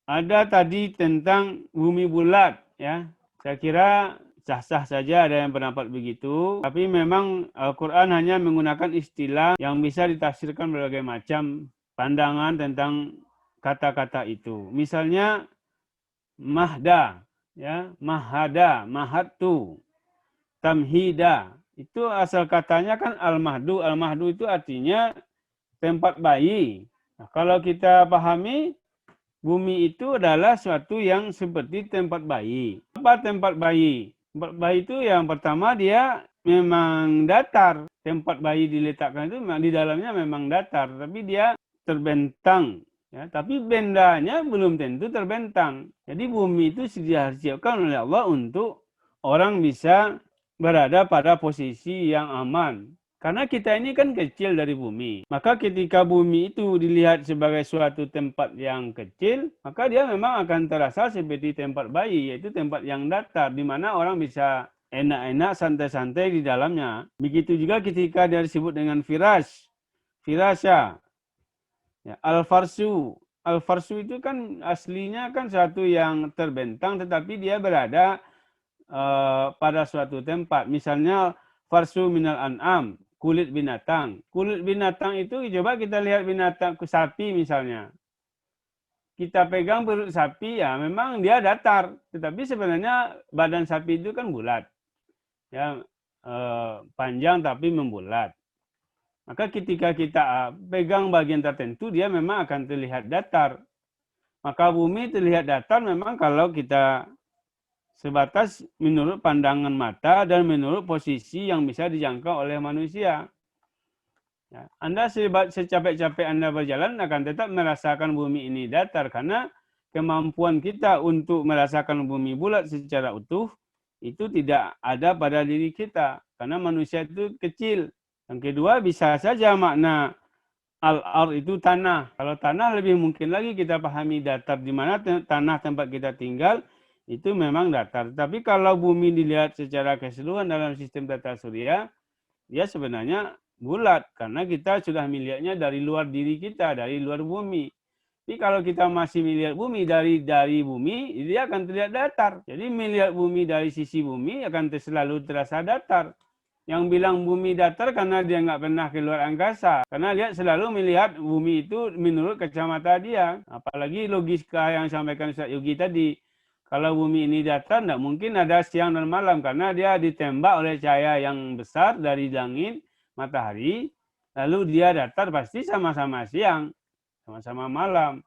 ada tadi tentang bumi bulat, ya. Saya kira sah-sah saja ada yang pendapat begitu. Tapi memang Al-Quran hanya menggunakan istilah yang bisa ditafsirkan berbagai macam pandangan tentang kata-kata itu. Misalnya mahda, ya, mahada, mahatu, tamhida. Itu asal katanya kan al-mahdu. Al-mahdu itu artinya tempat bayi. Nah, kalau kita pahami, bumi itu adalah suatu yang seperti tempat bayi. Apa tempat bayi? Tempat bayi itu yang pertama dia memang datar. Tempat bayi diletakkan itu di dalamnya memang datar, tapi dia terbentang. Ya, tapi bendanya belum tentu terbentang. Jadi bumi itu disiapkan oleh Allah untuk orang bisa berada pada posisi yang aman. Karena kita ini kan kecil dari bumi. Maka ketika bumi itu dilihat sebagai suatu tempat yang kecil, maka dia memang akan terasa seperti tempat bayi, yaitu tempat yang datar, di mana orang bisa enak-enak, santai-santai di dalamnya. Begitu juga ketika dia disebut dengan firas, firasya, ya, al-farsu. Al-farsu itu kan aslinya kan suatu yang terbentang, tetapi dia berada pada suatu tempat. Misalnya farsu minal an'am, kulit binatang. Kulit binatang itu coba kita lihat binatang sapi misalnya. Kita pegang perut sapi ya memang dia datar, tetapi sebenarnya badan sapi itu kan bulat. Ya, panjang tapi membulat. Maka ketika kita pegang bagian tertentu dia memang akan terlihat datar. Maka bumi terlihat datar memang kalau kita sebatas menurut pandangan mata dan menurut posisi yang bisa dijangkau oleh manusia. Ya, Anda secapek-capek Anda berjalan akan tetap merasakan bumi ini datar karena kemampuan kita untuk merasakan bumi bulat secara utuh itu tidak ada pada diri kita karena manusia itu kecil. Yang kedua bisa saja makna al-ard itu tanah. Kalau tanah lebih mungkin lagi kita pahami datar, di mana tanah tempat kita tinggal itu memang datar. Tapi kalau bumi dilihat secara keseluruhan dalam sistem tata surya, dia sebenarnya bulat karena kita sudah melihatnya dari luar diri kita, dari luar bumi. Tapi kalau kita masih melihat bumi dari bumi, dia akan terlihat datar. Jadi melihat bumi dari sisi bumi akan selalu terasa datar. Yang bilang bumi datar karena dia nggak pernah keluar angkasa. Karena dia selalu melihat bumi itu menurut kacamata dia. Apalagi logika yang disampaikan Ustaz Yogi tadi. Kalau bumi ini datar, tidak mungkin ada siang dan malam. Karena dia ditembak oleh cahaya yang besar dari langit, matahari. Lalu dia datar pasti sama-sama siang, sama-sama malam.